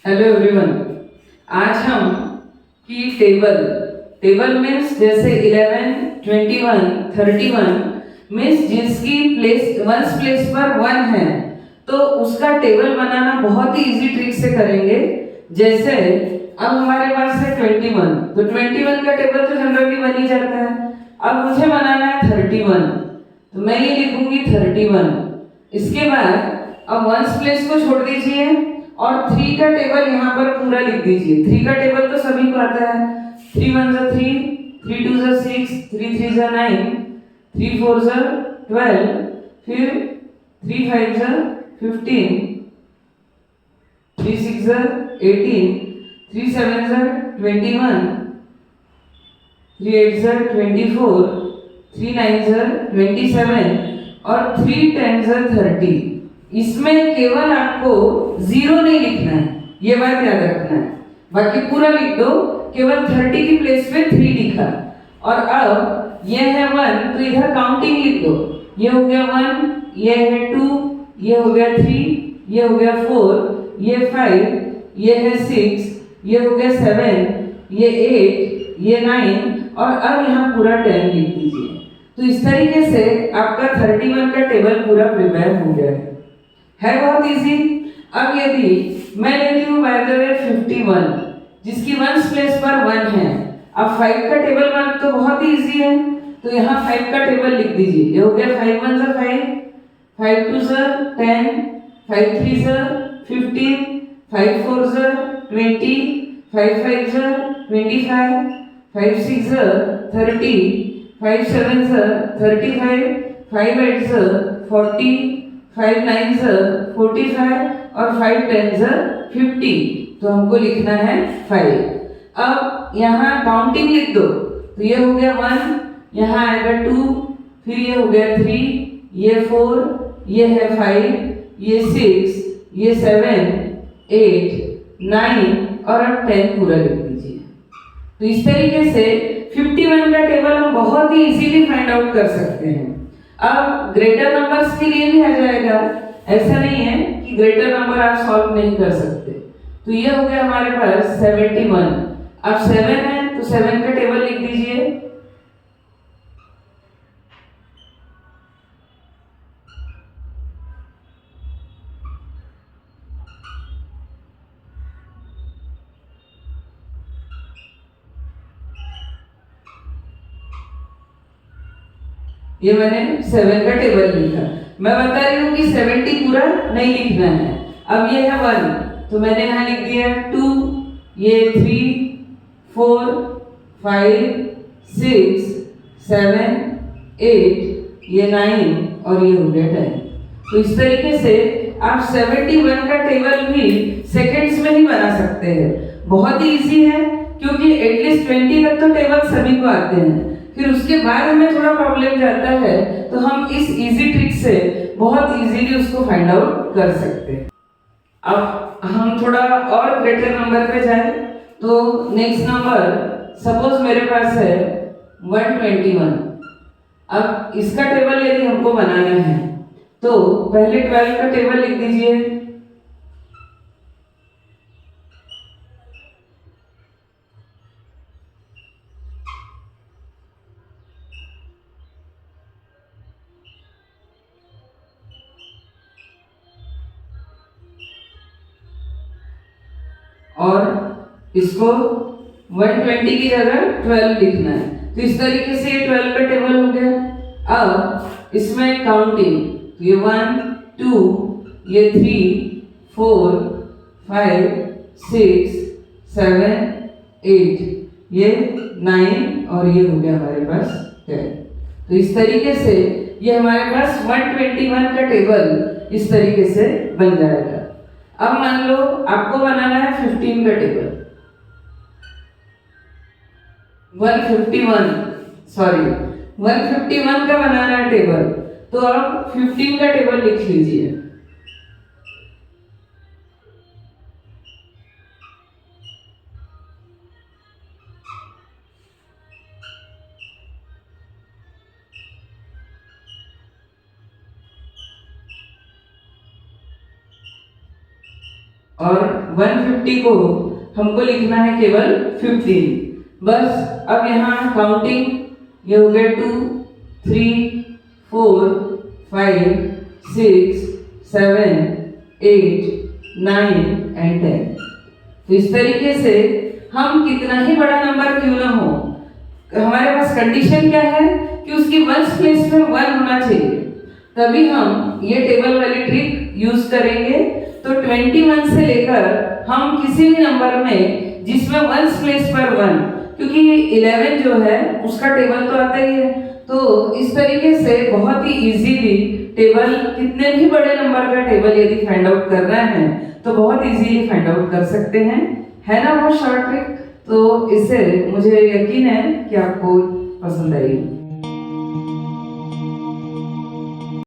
Hello everyone. आज हम की टेबल टेबल मीन्स जैसे 11, 21, 31 मीन्स जिसकी प्लेस वंस प्लेस पर 1 है तो उसका टेबल बनाना बहुत ही इजी ट्रिक से करेंगे। जैसे अब हमारे पास है 21, तो 21 का टेबल तो जनरली बन ही जाता है। अब मुझे बनाना है 31, तो मैं ये लिखूंगी 31। इसके बाद अब वंस प्लेस को छोड़ दीजिए और 3 का टेबल यहाँ पर पूरा लिख दीजिए। 3 का टेबल तो सभी को आता है। 3 1 जा 3, 3 2 जा 6, 3 3 जा 9, 3 4 जा 12, फिर 3 5 जा 15, 3 6 जा 18, 3 7 जा 21, 3 8 जा 24, 3 9 जा 27 और 3 10 जा 30। इसमें केवल आपको 0 नहीं लिखना है, ये बात याद रखना है। बाकी पूरा लिख दो, केवल 30 की प्लेस पे 3 लिखा। और अब ये है 1, तो इधर काउंटिंग लिख दो। ये हो गया 1, ये है 2, ये हो गया 3, ये हो गया 4, ये 5, ये है 6, ये हो गया 7, ये 8, ये 9 और अब यहाँ पूरा 10 लिख दीजिए। तो इस तरीके से आपका 31 का टेबल पूरा प्रिपेयर हो गया है बहुत इजी। अब यदि मैं लेती हूँ बाय द वे 51, जिसकी वंस प्लेस पर 1 है। अब 5 का टेबल बन तो बहुत ही इजी है, तो यहाँ 5 का टेबल लिख दीजिए। ये हो गया 5 1 जा 5, 5 2 जा 10, 5 3 जा 15, 5 4 जा 20, 5 5 जा 25, 5 6 जा 30, 5 7 जा 35, 5 8 जा 40, 5 9 जा 45 और 5 10 जा 50। तो हमको लिखना है 5। अब यहाँ काउंटिंग लिख दो। तो ये हो गया 1, यहाँ आएगा 2, फिर ये हो गया 3, ये 4, ये है 5, ये 6, ये 7, 8, 9 और अब 10 पूरा लिख दीजिए। तो इस तरीके से 51 का टेबल हम बहुत ही इजीली फाइंड आउट कर सकते हैं। अब ग्रेटर नंबर्स के लिए भी आ जाएगा, ऐसा नहीं है कि ग्रेटर नंबर आप सॉल्व नहीं कर सकते। तो ये हो गया हमारे पास 71। अब 7 है तो 7 का टेबल लिख दीजिए। ये मैंने 7 का टेबल लिखा। मैं बता रही हूँ कि 70 पूरा नहीं लिखना है। अब ये है 1, तो मैंने यहाँ लिख दिया 2, ये 3 4 5 6 7 8, ये 9 और ये हो गया 10। तो इस तरीके से आप 71 का टेबल भी सेकेंड्स में ही बना सकते हैं। बहुत ही इजी है, क्योंकि एटलीस्ट 20 तक तो टेबल सभी को आते हैं। फिर उसके बाद हमें थोड़ा प्रॉब्लम जाता है, तो हम इस इजी ट्रिक से बहुत इजीली उसको फाइंड आउट कर सकते हैं। अब हम थोड़ा और ग्रेटर नंबर पे जाए, तो नेक्स्ट नंबर सपोज मेरे पास है 121। अब इसका टेबल यदि हमको बनाना है तो पहले 12 का टेबल लिख दीजिए। और इसको 120 की जगह 12 लिखना है। तो इस तरीके से 12 का टेबल हो गया। अब इसमें काउंटिंग, तो ये 1 2, ये 3 4 5 6 7 8, ये 9 और ये हो गया हमारे पास 10। तो इस तरीके से ये हमारे पास 121 का टेबल इस तरीके से बन जाएगा। अब मान लो आपको बनाना है 15 का टेबल। 151 सॉरी 151 का बनाना है टेबल, तो अब 15 का टेबल लिख लीजिए। और 150 को हमको लिखना है केवल 15। बस अब यहाँ काउंटिंग ये हो गया 2, 3, 4, 5, 6, 7, 8, 9 एंड 10। तो इस तरीके से हम कितना ही बड़ा नंबर क्यों ना हो, हमारे पास कंडीशन क्या है कि उसकी वंस प्लेस में 1 होना चाहिए, तभी हम ये टेबल वाली ट्रिक यूज करेंगे। तो 21 से लेकर हम किसी भी नंबर में जिसमें वंस प्लेस पर 1, क्योंकि 11 जो है उसका टेबल तो आता ही है, तो इस तरीके से बहुत ही इजीली टेबल, कितने भी बड़े नंबर का टेबल यदि फाइंड आउट करना है तो बहुत इजीली फाइंड आउट कर सकते हैं, है ना बहुत शॉर्ट ट्रिक। तो इससे मुझे यकीन है कि आपको पसंद आएगी।